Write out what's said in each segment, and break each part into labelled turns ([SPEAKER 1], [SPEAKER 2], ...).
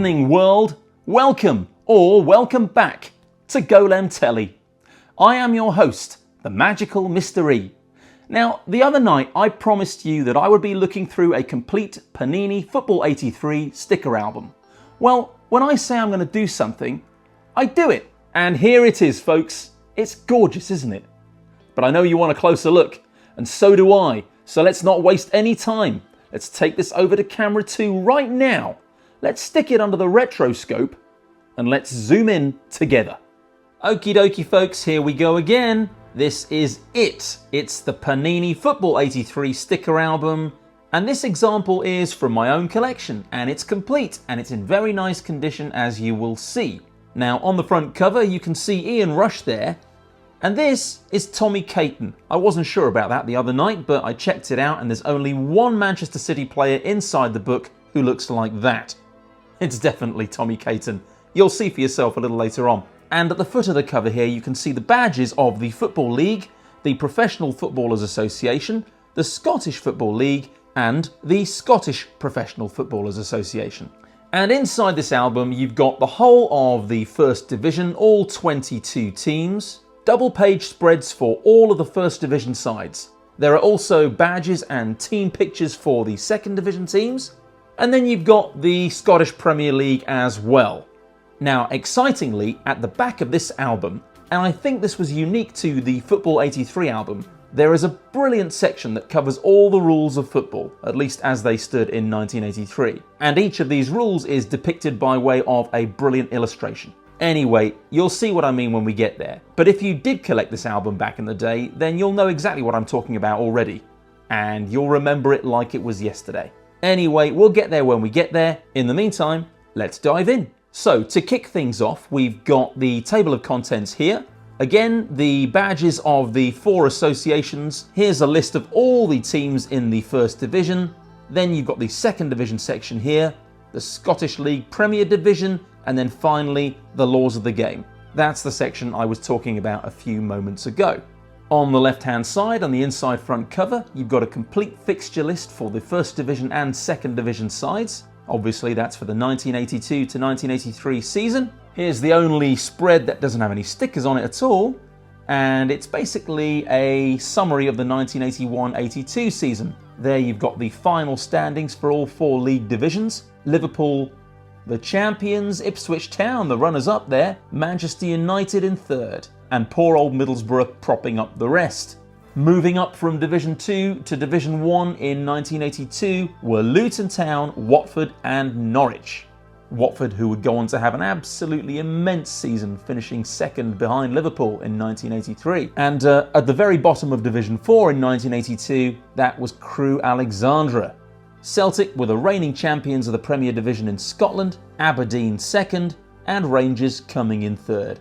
[SPEAKER 1] evening, world. Welcome or welcome back to Golem Telly. I am your host, the magical Mr. E. Now, the other night I promised you that I would be looking through a complete Panini Football 83 sticker album. Well, when I say I'm going to do something, I do it. And here it is, folks. It's gorgeous, isn't it? But I know you want a closer look, and so do I. So let's not waste any time. Let's take this over to camera 2 right now. Let's stick it under the retroscope and let's zoom in together. Okie dokie, folks, here we go again. This is it. It's the Panini Football 83 sticker album. And this example is from my own collection, and it's complete and it's in very nice condition, as you will see. Now, on the front cover, you can see Ian Rush there. And this is Tommy Caton. I wasn't sure about that the other night, but I checked it out, and there's only one Manchester City player inside the book who looks like that. It's definitely Tommy Caton. You'll see for yourself a little later on. And at the foot of the cover here, you can see the badges of the Football League, the Professional Footballers Association, the Scottish Football League, and the Scottish Professional Footballers Association. And inside this album, you've got the whole of the First Division, all 22 teams, double page spreads for all of the First Division sides. There are also badges and team pictures for the Second Division teams. And then you've got the Scottish Premier League as well. Now, excitingly, at the back of this album, and I think this was unique to the Football 83 album, there is a brilliant section that covers all the rules of football, at least as they stood in 1983. And each of these rules is depicted by way of a brilliant illustration. Anyway, you'll see what I mean when we get there. But if you did collect this album back in the day, then you'll know exactly what I'm talking about already. And you'll remember it like it was yesterday. Anyway, we'll get there when we get there. In the meantime, let's dive in. So, to kick things off, we've got the table of contents here. Again, the badges of the 4 associations. Here's a list of all the teams in the First Division. Then you've got the Second Division section here, the Scottish League Premier Division, and then finally, the laws of the game. That's the section I was talking about a few moments ago. On the left-hand side, on the inside front cover, you've got a complete fixture list for the First Division and Second Division sides. Obviously, that's for the 1982 to 1983 season. Here's the only spread that doesn't have any stickers on it at all. And it's basically a summary of the 1981-82 season. There you've got the final standings for all 4 league divisions. Liverpool, the champions, Ipswich Town, the runners-up there, Manchester United in 3rd, and poor old Middlesbrough propping up the rest. Moving up from Division 2 to Division 1 in 1982 were Luton Town, Watford and Norwich. Watford, who would go on to have an absolutely immense season, finishing 2nd behind Liverpool in 1983. And at the very bottom of Division 4 in 1982, that was Crewe Alexandra. Celtic were the reigning champions of the Premier Division in Scotland, Aberdeen 2nd, and Rangers coming in 3rd.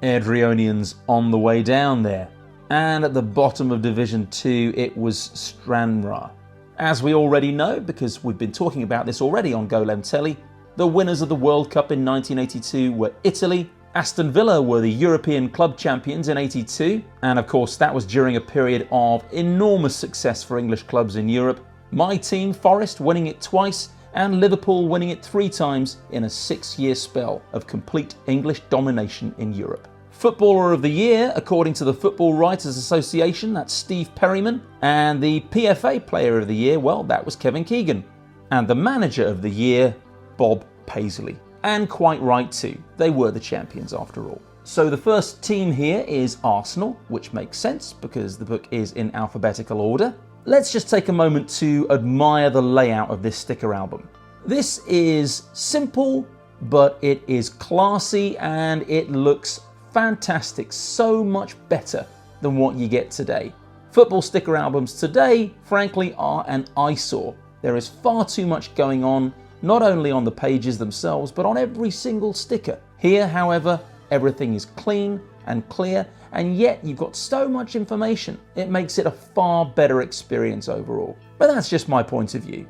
[SPEAKER 1] Adrionians on the way down there. And at the bottom of Division 2, it was Stranraer. As we already know, because we've been talking about this already on Golem Telly, the winners of the World Cup in 1982 were Italy. Aston Villa were the European club champions in 82, and of course that was during a period of enormous success for English clubs in Europe. My team, Forest, winning it twice, and Liverpool winning it 3 times in a 6-year spell of complete English domination in Europe. Footballer of the Year, according to the Football Writers Association, that's Steve Perryman. And the PFA Player of the Year, well, that was Kevin Keegan. And the Manager of the Year, Bob Paisley. And quite right too, they were the champions after all. So the first team here is Arsenal, which makes sense because the book is in alphabetical order. Let's just take a moment to admire the layout of this sticker album. This is simple, but it is classy and it looks fantastic, so much better than what you get today. Football sticker albums today, frankly, are an eyesore. There is far too much going on, not only on the pages themselves, but on every single sticker. Here, however, everything is clean and clear, and yet you've got so much information. It makes it a far better experience overall. But that's just my point of view.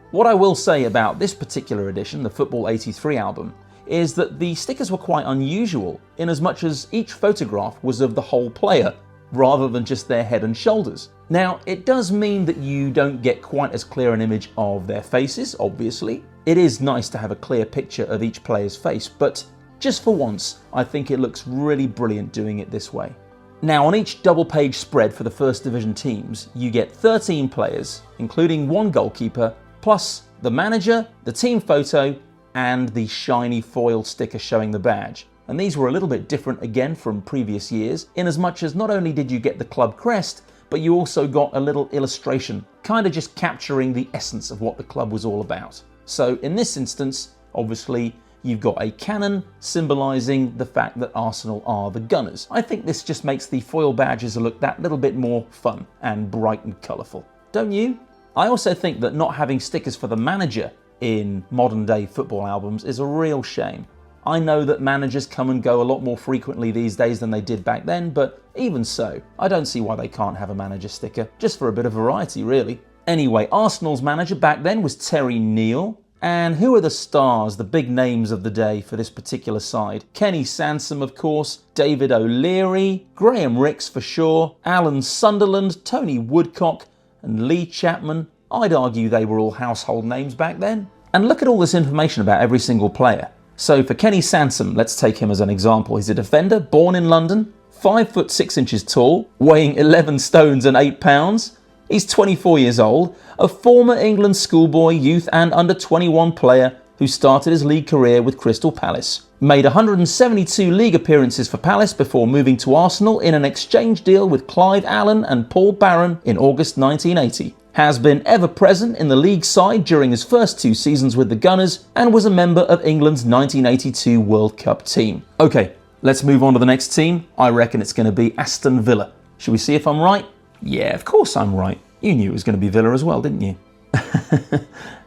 [SPEAKER 1] What I will say about this particular edition, the Football 83 album, is that the stickers were quite unusual in as much as each photograph was of the whole player rather than just their head and shoulders. Now, it does mean that you don't get quite as clear an image of their faces, obviously, It is nice to have a clear picture of each player's face, but just for once, I think it looks really brilliant doing it this way. Now, on each double-page spread for the First Division teams, you get 13 players, including one goalkeeper, plus the manager, the team photo, and the shiny foil sticker showing the badge. And these were a little bit different again from previous years, in as much as not only did you get the club crest, but you also got a little illustration, kind of just capturing the essence of what the club was all about. So in this instance, obviously, you've got a cannon symbolising the fact that Arsenal are the Gunners. I think this just makes the foil badges look that little bit more fun and bright and colourful. Don't you? I also think that not having stickers for the manager in modern day football albums is a real shame. I know that managers come and go a lot more frequently these days than they did back then, but even so, I don't see why they can't have a manager sticker, just for a bit of variety really. Anyway, Arsenal's manager back then was Terry Neal, and who are the stars, the big names of the day for this particular side? Kenny Sansom, of course, David O'Leary, Graham Ricks for sure, Alan Sunderland, Tony Woodcock, and Lee Chapman. I'd argue they were all household names back then. And look at all this information about every single player. So for Kenny Sansom, let's take him as an example. He's a defender, born in London, 5 foot 6 inches tall, weighing 11 stones and 8 pounds. He's 24 years old, a former England schoolboy, youth and under-21 player who started his league career with Crystal Palace. Made 172 league appearances for Palace before moving to Arsenal in an exchange deal with Clive Allen and Paul Barron in August 1980. Has been ever present in the league side during his first 2 seasons with the Gunners and was a member of England's 1982 World Cup team. Okay, let's move on to the next team. I reckon it's going to be Aston Villa. Should we see if I'm right? Yeah, of course I'm right. You knew it was going to be Villa as well, didn't you?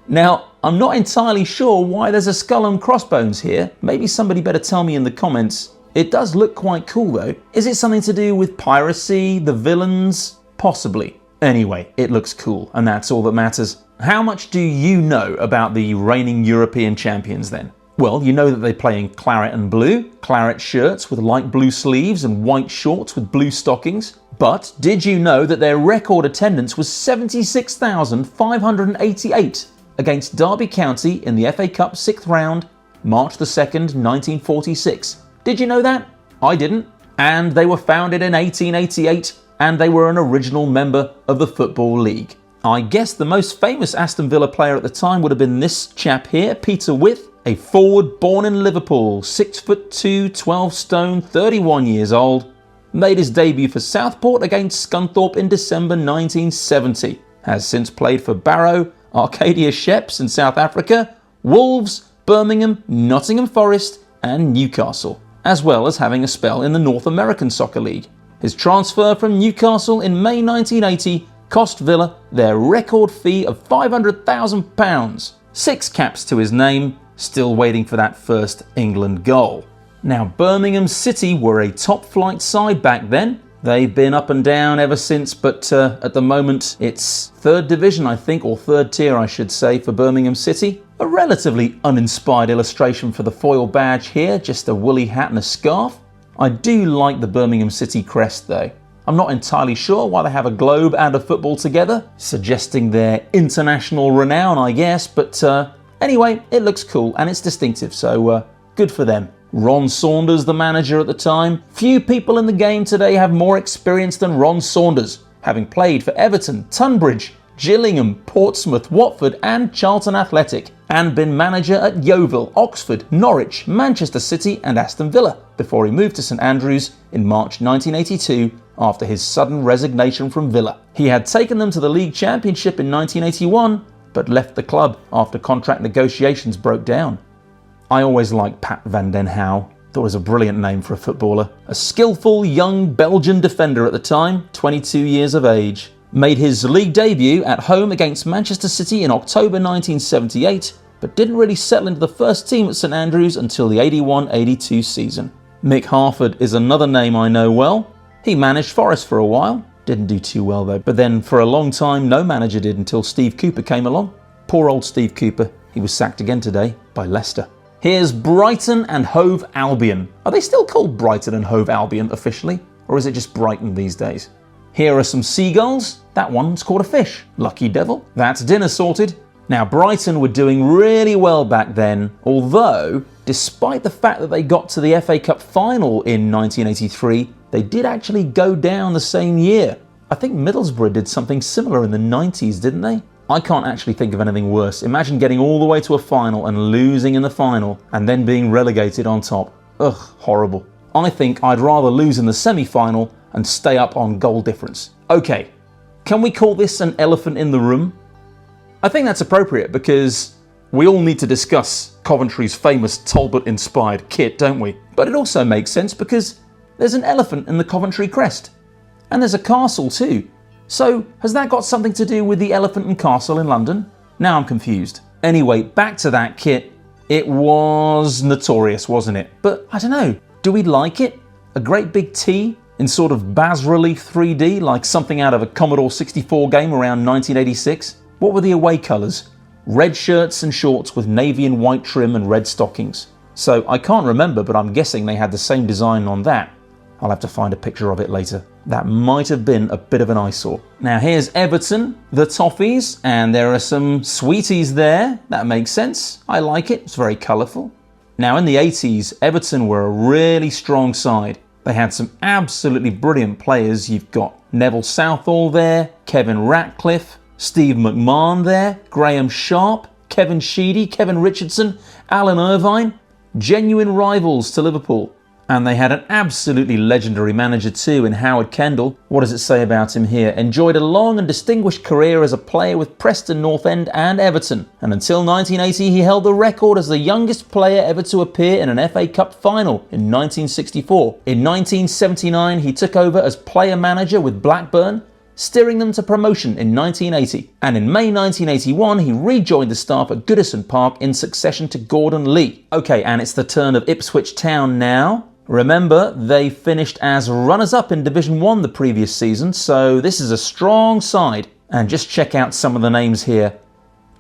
[SPEAKER 1] Now, I'm not entirely sure why there's a skull and crossbones here. Maybe somebody better tell me in the comments. It does look quite cool though. Is it something to do with piracy, the villains? Possibly. Anyway, it looks cool, and that's all that matters. How much do you know about the reigning European champions then? Well, you know that they play in claret and blue, claret shirts with light blue sleeves and white shorts with blue stockings. But did you know that their record attendance was 76,588 against Derby County in the FA Cup 6th round, March the 2nd, 1946? Did you know that? I didn't. And they were founded in 1888. And they were an original member of the Football League. I guess the most famous Aston Villa player at the time would have been this chap here, Peter With, a forward born in Liverpool, 6'2", 12 stone, 31 years old. Made his debut for Southport against Scunthorpe in December 1970. Has since played for Barrow, Arcadia Sheps in South Africa, Wolves, Birmingham, Nottingham Forest and Newcastle, as well as having a spell in the North American Soccer League. His transfer from Newcastle in May 1980 cost Villa their record fee of £500,000. 6 caps to his name, still waiting for that first England goal. Now, Birmingham City were a top-flight side back then. They've been up and down ever since, but at the moment it's 3rd division, I think, or 3rd tier, I should say, for Birmingham City. A relatively uninspired illustration for the foil badge here, just a woolly hat and a scarf. I do like the Birmingham City crest though. I'm not entirely sure why they have a globe and a football together, suggesting their international renown, I guess, but anyway, it looks cool and it's distinctive, so good for them. Ron Saunders, the manager at the time. Few people in the game today have more experience than Ron Saunders, having played for Everton, Tunbridge, Gillingham, Portsmouth, Watford and Charlton Athletic, and been manager at Yeovil, Oxford, Norwich, Manchester City and Aston Villa before he moved to St Andrews in March 1982 after his sudden resignation from Villa. He had taken them to the League Championship in 1981 but left the club after contract negotiations broke down. I always liked Pat van den Houw. Thought it was a brilliant name for a footballer. A skillful young Belgian defender at the time, 22 years of age. Made his league debut at home against Manchester City in October 1978, but didn't really settle into the first team at St Andrews until the 81-82 season. Mick Harford is another name I know well. He managed Forest for a while. Didn't do too well though, but then for a long time no manager did until Steve Cooper came along. Poor old Steve Cooper, he was sacked again today by Leicester. Here's Brighton and Hove Albion. Are they still called Brighton and Hove Albion officially? Or is it just Brighton these days? Here are some seagulls. That one's caught a fish. Lucky devil. That's dinner sorted. Now, Brighton were doing really well back then, although, despite the fact that they got to the FA Cup final in 1983, they did actually go down the same year. I think Middlesbrough did something similar in the 90s, didn't they? I can't actually think of anything worse. Imagine getting all the way to a final and losing in the final, and then being relegated on top. Ugh, horrible. I think I'd rather lose in the semi-final and stay up on goal difference. Okay, can we call this an elephant in the room? I think that's appropriate because we all need to discuss Coventry's famous Talbot-inspired kit, don't we? But it also makes sense because there's an elephant in the Coventry crest. And there's a castle too. So has that got something to do with the Elephant and Castle in London? Now I'm confused. Anyway, back to that kit. It was notorious, wasn't it? But I don't know, do we like it? A great big T in sort of bas-relief 3D, like something out of a Commodore 64 game around 1986? What were the away colours? Red shirts and shorts with navy and white trim and red stockings. So I can't remember, but I'm guessing they had the same design on that. I'll have to find a picture of it later. That might have been a bit of an eyesore. Now here's Everton, the Toffees, and there are some sweeties there. That makes sense. I like it. It's very colourful. Now in the 80s, Everton were a really strong side. They had some absolutely brilliant players. You've got Neville Southall there, Kevin Ratcliffe, Steve McMahon there, Graham Sharp, Kevin Sheedy, Kevin Richardson, Alan Irvine. Genuine rivals to Liverpool. And they had an absolutely legendary manager too in Howard Kendall. What does it say about him here? Enjoyed a long and distinguished career as a player with Preston North End and Everton. And until 1980 he held the record as the youngest player ever to appear in an FA Cup final in 1964. In 1979 he took over as player manager with Blackburn, steering them to promotion in 1980. And in May 1981 he rejoined the staff at Goodison Park in succession to Gordon Lee. Okay, and it's the turn of Ipswich Town now. Remember, they finished as runners-up in Division 1 the previous season, so this is a strong side. And just check out some of the names here.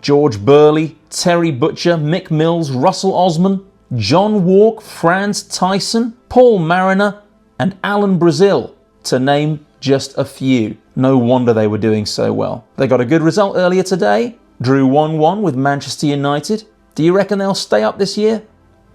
[SPEAKER 1] George Burley, Terry Butcher, Mick Mills, Russell Osman, John Walk, Franz Tyson, Paul Mariner, and Alan Brazil, to name just a few. No wonder they were doing so well. They got a good result earlier today, drew 1-1 with Manchester United. Do you reckon they'll stay up this year?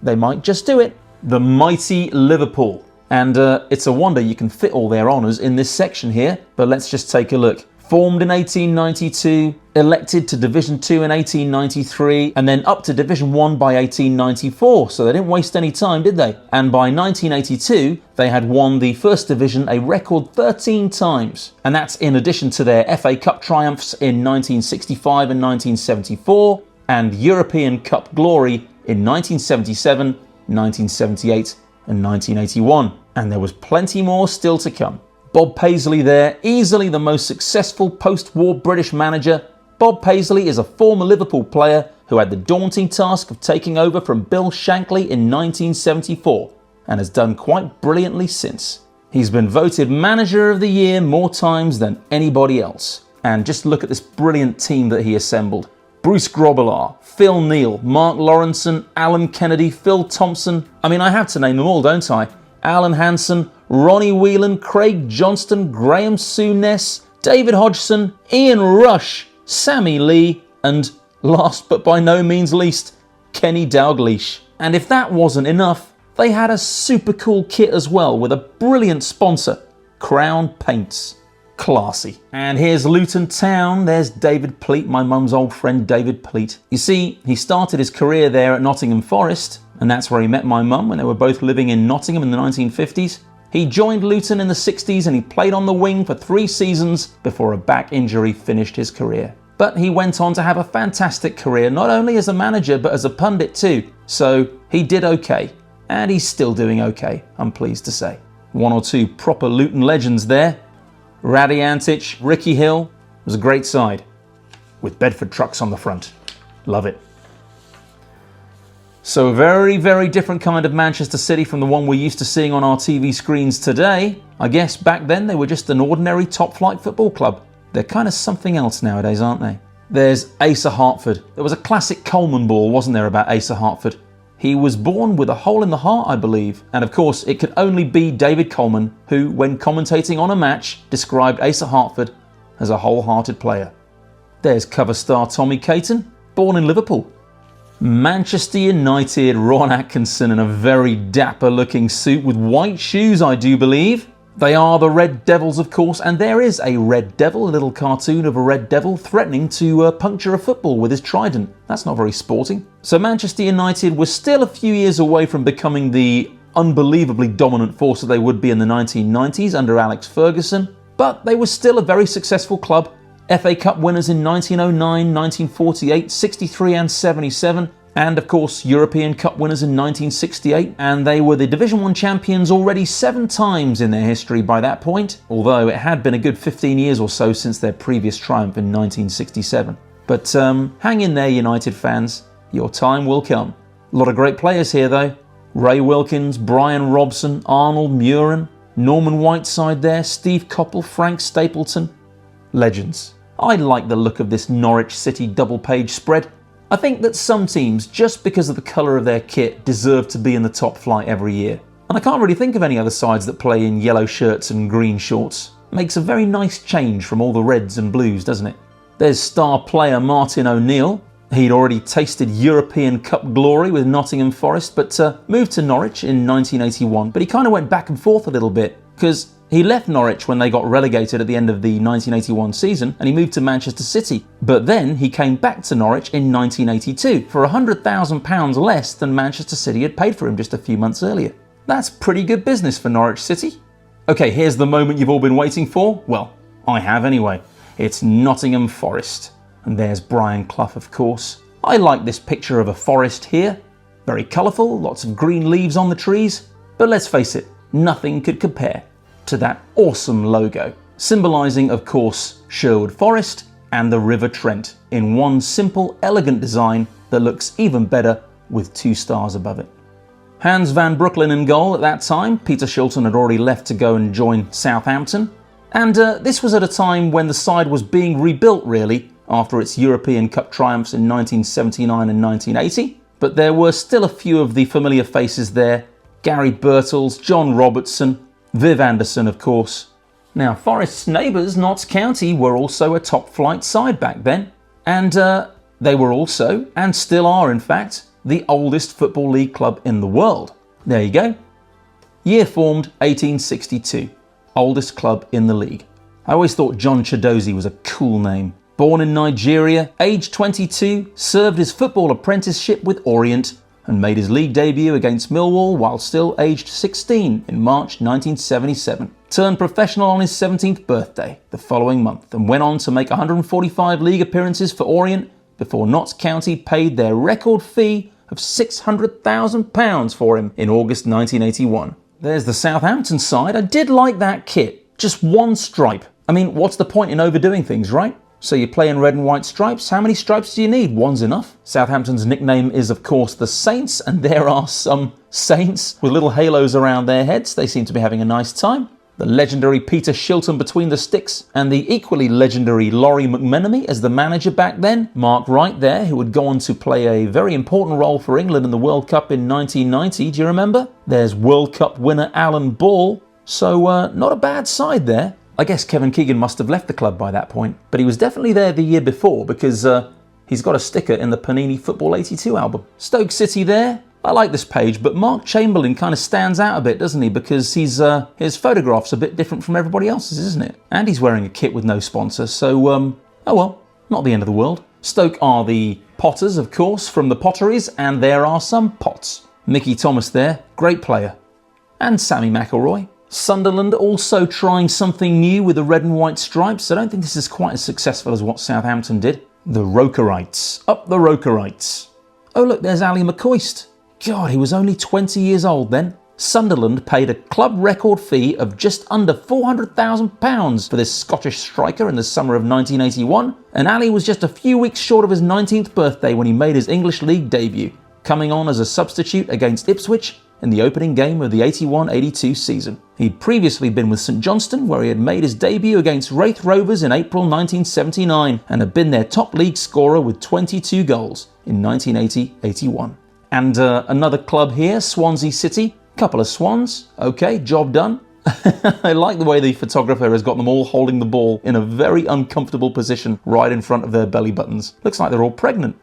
[SPEAKER 1] They might just do it. The mighty Liverpool. And it's a wonder you can fit all their honours in this section here, but let's just take a look. Formed in 1892, elected to Division 2 in 1893, and then up to Division 1 by 1894, so they didn't waste any time, did they? And by 1982, they had won the First Division a record 13 times. And that's in addition to their FA Cup triumphs in 1965 and 1974, and European Cup glory in 1977, 1978 and 1981. And there was plenty more still to come. Bob Paisley there, easily the most successful post-war British manager. Bob Paisley is a former Liverpool player who had the daunting task of taking over from Bill Shankly in 1974 and has done quite brilliantly since. He's been voted Manager of the Year more times than anybody else. And just look at this brilliant team that he assembled. Bruce Grobbelaar, Phil Neal, Mark Lawrenson, Alan Kennedy, Phil Thompson. I mean, I have to name them all, don't I? Alan Hansen, Ronnie Whelan, Craig Johnston, Graham Souness, David Hodgson, Ian Rush, Sammy Lee, and last but by no means least, Kenny Dalglish. And if that wasn't enough, they had a super cool kit as well with a brilliant sponsor, Crown Paints. Classy. And here's Luton Town. There's David Pleat, my mum's old friend David Pleat. You see, he started his career there at Nottingham Forest, and that's where he met my mum when they were both living in Nottingham in the 1950s. He joined Luton in the 60s and he played on the wing for 3 seasons before a back injury finished his career. But he went on to have a fantastic career, not only as a manager but as a pundit too. So he did okay, and he's still doing okay, I'm pleased to say. 1 or 2 proper Luton legends there. Raddy Antich, Ricky Hill. It was a great side with Bedford trucks on the front. Love it. So a very, very different kind of Manchester City from the one we're used to seeing on our TV screens today. I guess back then they were just an ordinary top-flight football club. They're kind of something else nowadays, aren't they? There's Asa Hartford. There was a classic Coleman ball, wasn't there, about Asa Hartford? He was born with a hole in the heart, I believe. And of course, it could only be David Coleman who, when commentating on a match, described Asa Hartford as a wholehearted player. There's cover star Tommy Caton. born in Liverpool. Manchester United, Ron Atkinson in a very dapper looking suit with white shoes, I do believe. They are the Red Devils, of course, and there is a Red Devil, a little cartoon of a Red Devil threatening to puncture a football with his trident. That's not very sporting. So Manchester United were still a few years away from becoming the unbelievably dominant force that they would be in the 1990s under Alex Ferguson, but they were still a very successful club. FA Cup winners in 1909, 1948, 63 and 77, and of course European Cup winners in 1968, and they were the Division 1 champions already 7 times in their history by that point, although it had been a good 15 years or so since their previous triumph in 1967. But hang in there, United fans, your time will come. A lot of great players here though. Ray Wilkins, Brian Robson, Arnold Muren, Norman Whiteside there, Steve Coppell, Frank Stapleton. Legends. I like the look of this Norwich City double-page spread. I think that some teams, just because of the colour of their kit, deserve to be in the top flight every year. And I can't really think of any other sides that play in yellow shirts and green shorts. Makes a very nice change from all the reds and blues, doesn't it? There's star player Martin O'Neill. He'd already tasted European Cup glory with Nottingham Forest, but moved to Norwich in 1981. But he kind of went back and forth a little bit, because he left Norwich when they got relegated at the end of the 1981 season, and he moved to Manchester City. But then he came back to Norwich in 1982 for £100,000 less than Manchester City had paid for him just a few months earlier. That's pretty good business for Norwich City. Okay, here's the moment you've all been waiting for. Well, I have anyway. It's Nottingham Forest. And there's Brian Clough, of course. I like this picture of a forest here. Very colourful, lots of green leaves on the trees. But let's face it, nothing could compare to that awesome logo, symbolising, of course, Sherwood Forest and the River Trent in one simple, elegant design that looks even better with 2 stars above it. Hans van Brooklyn in goal at that time. Peter Shilton had already left to go and join Southampton. And this was at a time when the side was being rebuilt, really, after its European Cup triumphs in 1979 and 1980. But there were still a few of the familiar faces there. Gary Birtles, John Robertson, Viv Anderson, of course. Now, Forest's neighbours, Notts County, were also a top-flight side back then. And they were also, and still are in fact, the oldest Football League club in the world. There you go. Year formed 1862. Oldest club in the league. I always thought John Chidozie was a cool name. Born in Nigeria, aged 22, served his football apprenticeship with Orient, and made his league debut against Millwall while still aged 16 in March 1977. Turned professional on his 17th birthday the following month and went on to make 145 league appearances for Orient before Notts County paid their record fee of £600,000 for him in August 1981. There's the Southampton side. I did like that kit. Just one stripe. I mean, what's the point in overdoing things, right? So you play in red and white stripes. How many stripes do you need? One's enough. Southampton's nickname is, of course, the Saints, and there are some Saints with little halos around their heads. They seem to be having a nice time. The legendary Peter Shilton between the sticks, and the equally legendary Laurie McMenemy as the manager back then. Mark Wright there, who would go on to play a very important role for England in the World Cup in 1990. Do you remember? There's World Cup winner Alan Ball. So not a bad side there. I guess Kevin Keegan must have left the club by that point, but he was definitely there the year before because he's got a sticker in the Panini Football 82 album. Stoke City there. I like this page, but Mark Chamberlain kind of stands out a bit, doesn't he? Because his photograph's a bit different from everybody else's, isn't it? And he's wearing a kit with no sponsor, so, oh well, not the end of the world. Stoke are the Potters, of course, from the Potteries, and there are some Pots. Mickey Thomas there, great player. And Sammy McIlroy. Sunderland also trying something new with the red and white stripes. I don't think this is quite as successful as what Southampton did. The Rokerites. Up the Rokerites. Oh look, there's Ali McCoist. God, he was only 20 years old then. Sunderland paid a club record fee of just under £400,000 for this Scottish striker in the summer of 1981, and Ali was just a few weeks short of his 19th birthday when he made his English League debut, coming on as a substitute against Ipswich in the opening game of the 81-82 season. He'd previously been with St Johnstone, where he had made his debut against Wraith Rovers in April 1979 and had been their top league scorer with 22 goals in 1980-81. And another club here, Swansea City. Couple of swans. Okay, job done. I like the way the photographer has got them all holding the ball in a very uncomfortable position right in front of their belly buttons. Looks like they're all pregnant.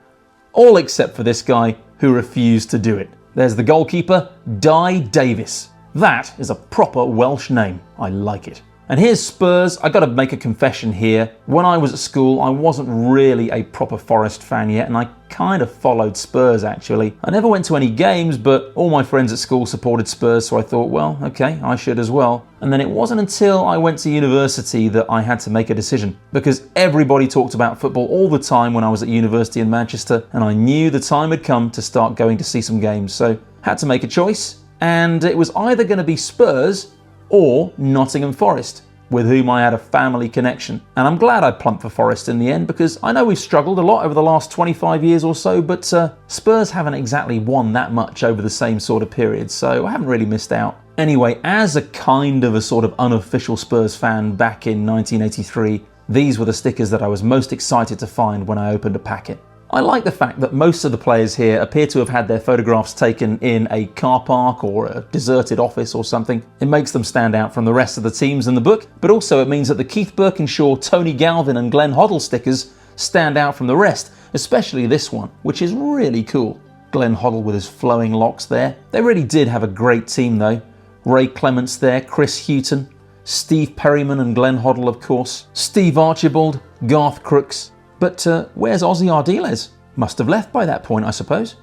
[SPEAKER 1] all except for this guy who refused to do it. There's the goalkeeper, Di Davis. That is a proper Welsh name. I like it. And here's Spurs. I got to make a confession here. When I was at school, I wasn't really a proper Forest fan yet, and I kind of followed Spurs actually. I never went to any games, but all my friends at school supported Spurs, so I thought, well, okay, I should as well. And then it wasn't until I went to university that I had to make a decision, because everybody talked about football all the time when I was at university in Manchester, and I knew the time had come to start going to see some games, so had to make a choice, and it was either going to be Spurs or Nottingham Forest, with whom I had a family connection. And I'm glad I plumped for Forest in the end, because I know we've struggled a lot over the last 25 years or so, but Spurs haven't exactly won that much over the same sort of period, so I haven't really missed out. Anyway, as a kind of a sort of unofficial Spurs fan back in 1983, these were the stickers that I was most excited to find when I opened a packet. I like the fact that most of the players here appear to have had their photographs taken in a car park or a deserted office or something. It makes them stand out from the rest of the teams in the book, but also it means that the Keith Birkinshaw, Tony Galvin and Glenn Hoddle stickers stand out from the rest, especially this one, which is really cool. Glenn Hoddle with his flowing locks there. They really did have a great team though. Ray Clements there, Chris Hughton, Steve Perryman and Glenn Hoddle of course, Steve Archibald, Garth Crooks. But where's Ozzy Ardiles? Must have left by that point, I suppose.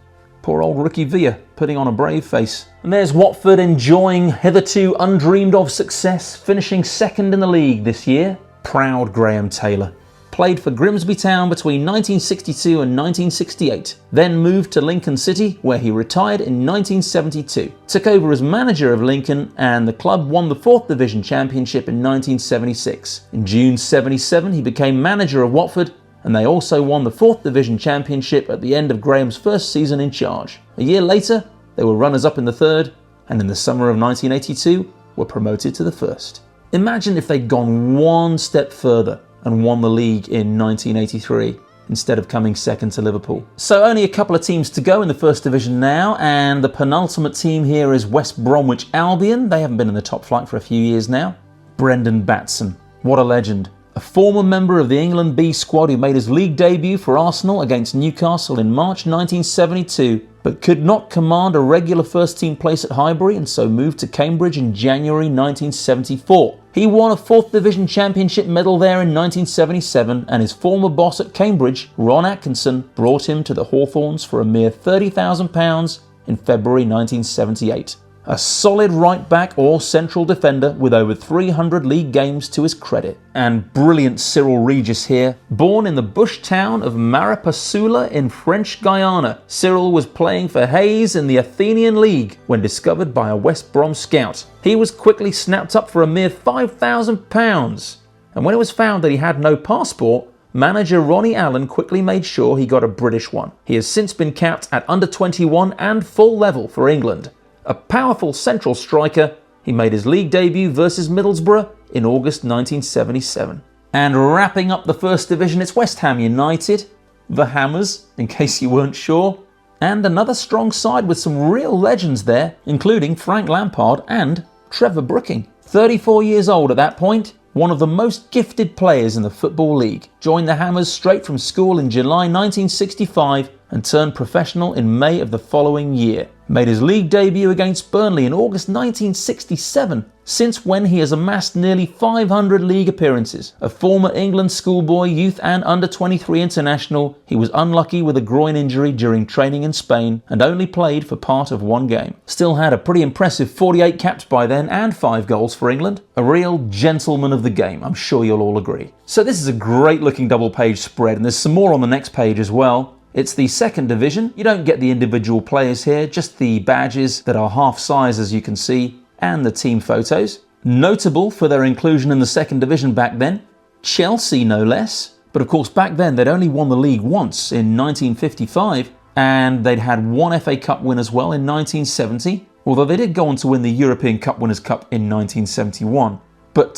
[SPEAKER 1] Poor old Ricky Villa, putting on a brave face. And there's Watford enjoying hitherto undreamed of success, finishing second in the league this year. Proud Graham Taylor. Played for Grimsby Town between 1962 and 1968, then moved to Lincoln City, where he retired in 1972. Took over as manager of Lincoln, and the club won the 4th Division Championship in 1976. In June 77, he became manager of Watford, and they also won the 4th Division Championship at the end of Graham's first season in charge. A year later, they were runners-up in the 3rd, and in the summer of 1982, were promoted to the 1st. Imagine if they'd gone one step further and won the league in 1983, instead of coming second to Liverpool. So only a couple of teams to go in the 1st Division now, and the penultimate team here is West Bromwich Albion. They haven't been in the top flight for a few years now. Brendan Batson, what a legend. A former member of the England B squad who made his league debut for Arsenal against Newcastle in March 1972, but could not command a regular first-team place at Highbury and so moved to Cambridge in January 1974. He won a 4th Division Championship medal there in 1977, and his former boss at Cambridge, Ron Atkinson, brought him to the Hawthorns for a mere £30,000 in February 1978. A solid right-back or central defender with over 300 league games to his credit. And brilliant Cyril Regis here. Born in the bush town of Marapasula in French Guiana, Cyril was playing for Hayes in the Athenian League when discovered by a West Brom scout. He was quickly snapped up for a mere £5,000. And when it was found that he had no passport, manager Ronnie Allen quickly made sure he got a British one. He has since been capped at under-21 and full level for England. A powerful central striker, he made his league debut versus Middlesbrough in August 1977. And wrapping up the 1st Division, it's West Ham United, the Hammers, in case you weren't sure, and another strong side with some real legends there, including Frank Lampard and Trevor Brooking. 34 years old at that point, one of the most gifted players in the Football League. Joined the Hammers straight from school in July 1965 and turned professional in May of the following year. Made his league debut against Burnley in August 1967, since when he has amassed nearly 500 league appearances. A former England schoolboy, youth and under-23 international, he was unlucky with a groin injury during training in Spain and only played for part of one game. Still had a pretty impressive 48 caps by then and 5 goals for England. A real gentleman of the game, I'm sure you'll all agree. So this is a great looking double page spread, and there's some more on the next page as well. It's the 2nd Division. You don't get the individual players here, just the badges that are half size as you can see, and the team photos. Notable for their inclusion in the 2nd Division back then, Chelsea no less. But of course back then they'd only won the league once in 1955, and they'd had one FA Cup win as well in 1970, although they did go on to win the European Cup Winners' Cup in 1971. But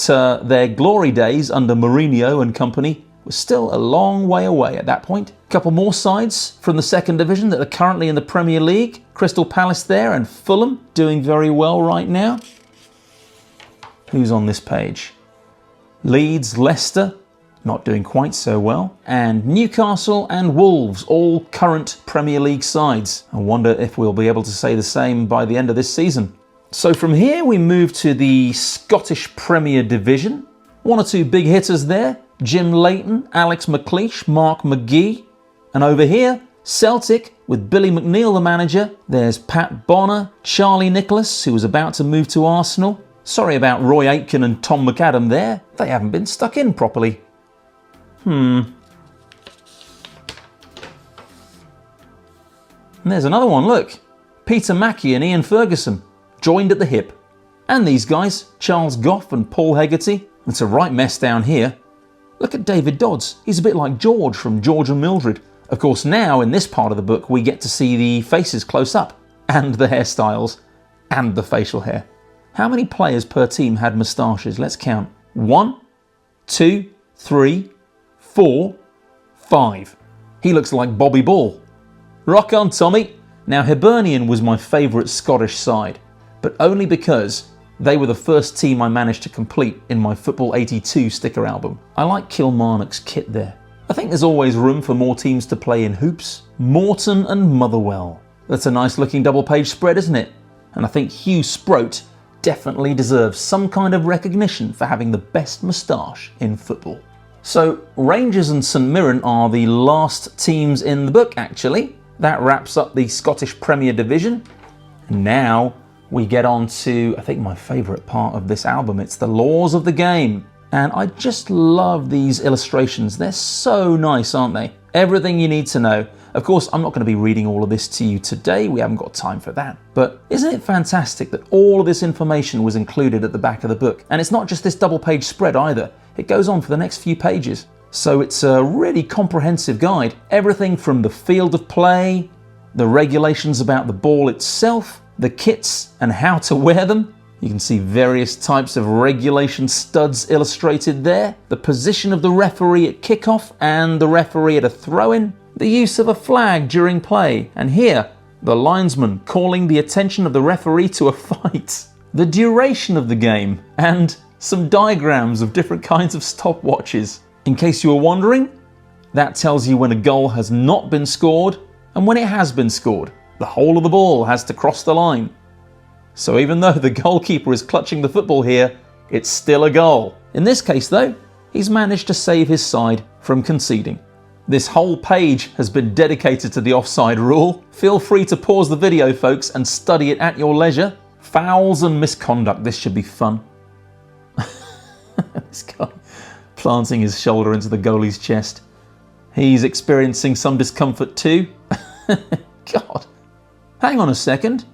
[SPEAKER 1] their glory days under Mourinho and company was still a long way away at that point. A couple more sides from the 2nd Division that are currently in the Premier League. Crystal Palace there and Fulham doing very well right now. Who's on this page? Leeds, Leicester, not doing quite so well. And Newcastle and Wolves, all current Premier League sides. I wonder if we'll be able to say the same by the end of this season. So from here we move to the Scottish Premier Division. One or two big hitters there. Jim Leighton, Alex McLeish, Mark McGee. And over here, Celtic with Billy McNeil the manager. There's Pat Bonner, Charlie Nicholas, who was about to move to Arsenal. Sorry about Roy Aitken and Tom McAdam there. They haven't been stuck in properly. And there's another one, look. Peter Mackie and Ian Ferguson, joined at the hip. And these guys, Charles Goff and Paul Hegarty. It's a right mess down here. Look at David Dodds. He's a bit like George from George and Mildred. Of course, now in this part of the book, we get to see the faces close up, and the hairstyles, and the facial hair. How many players per team had moustaches? Let's count. 1, 2, 3, 4, 5. He looks like Bobby Ball. Rock on, Tommy. Now, Hibernian was my favourite Scottish side, but only because they were the first team I managed to complete in my Football 82 sticker album. I like Kilmarnock's kit there. I think there's always room for more teams to play in hoops. Morton and Motherwell. That's a nice looking double page spread, isn't it? And I think Hugh Sproat definitely deserves some kind of recognition for having the best moustache in football. So Rangers and St Mirren are the last teams in the book actually. That wraps up the Scottish Premier Division. And now we get on to, I think, my favourite part of this album. It's the laws of the game. And I just love these illustrations. They're so nice, aren't they? Everything you need to know. Of course, I'm not going to be reading all of this to you today. We haven't got time for that. But isn't it fantastic that all of this information was included at the back of the book? And it's not just this double page spread either. It goes on for the next few pages. So it's a really comprehensive guide. Everything from the field of play, the regulations about the ball itself, the kits and how to wear them. You can see various types of regulation studs illustrated there, the position of the referee at kickoff and the referee at a throw-in, the use of a flag during play, and here, the linesman calling the attention of the referee to a fight, the duration of the game, and some diagrams of different kinds of stopwatches. In case you were wondering, that tells you when a goal has not been scored and when it has been scored. The whole of the ball has to cross the line. So even though the goalkeeper is clutching the football here, it's still a goal. In this case though, he's managed to save his side from conceding. This whole page has been dedicated to the offside rule. Feel free to pause the video, folks, and study it at your leisure. Fouls and misconduct, this should be fun. This guy planting his shoulder into the goalie's chest. He's experiencing some discomfort too. God. Hang on a second.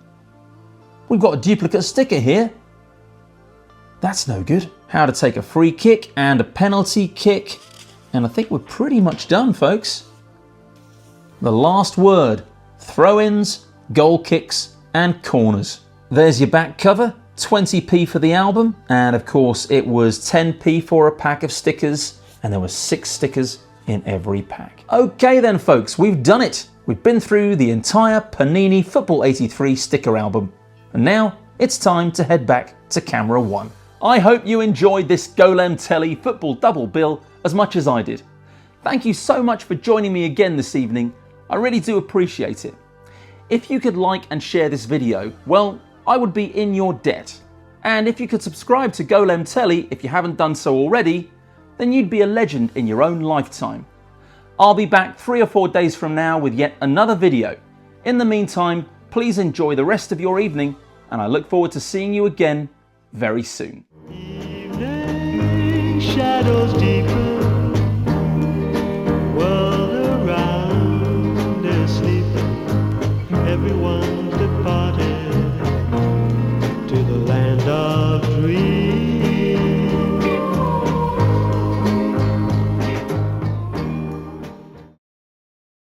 [SPEAKER 1] We've got a duplicate sticker here. That's no good. How to take a free kick and a penalty kick. And I think we're pretty much done, folks. The last word. Throw-ins, goal kicks and corners. There's your back cover. 20p for the album. And of course it was 10p for a pack of stickers. And there were 6 stickers in every pack. Okay then, folks, we've done it. We've been through the entire Panini Football 83 sticker album. And now it's time to head back to camera 1. I hope you enjoyed this Golem Telly football double bill as much as I did. Thank you so much for joining me again this evening. I really do appreciate it. If you could like and share this video, well, I would be in your debt. And if you could subscribe to Golem Telly if you haven't done so already, then you'd be a legend in your own lifetime. I'll be back 3 or 4 days from now with yet another video. In the meantime, please enjoy the rest of your evening, and I look forward to seeing you again very soon.
[SPEAKER 2] Evening shadows deep.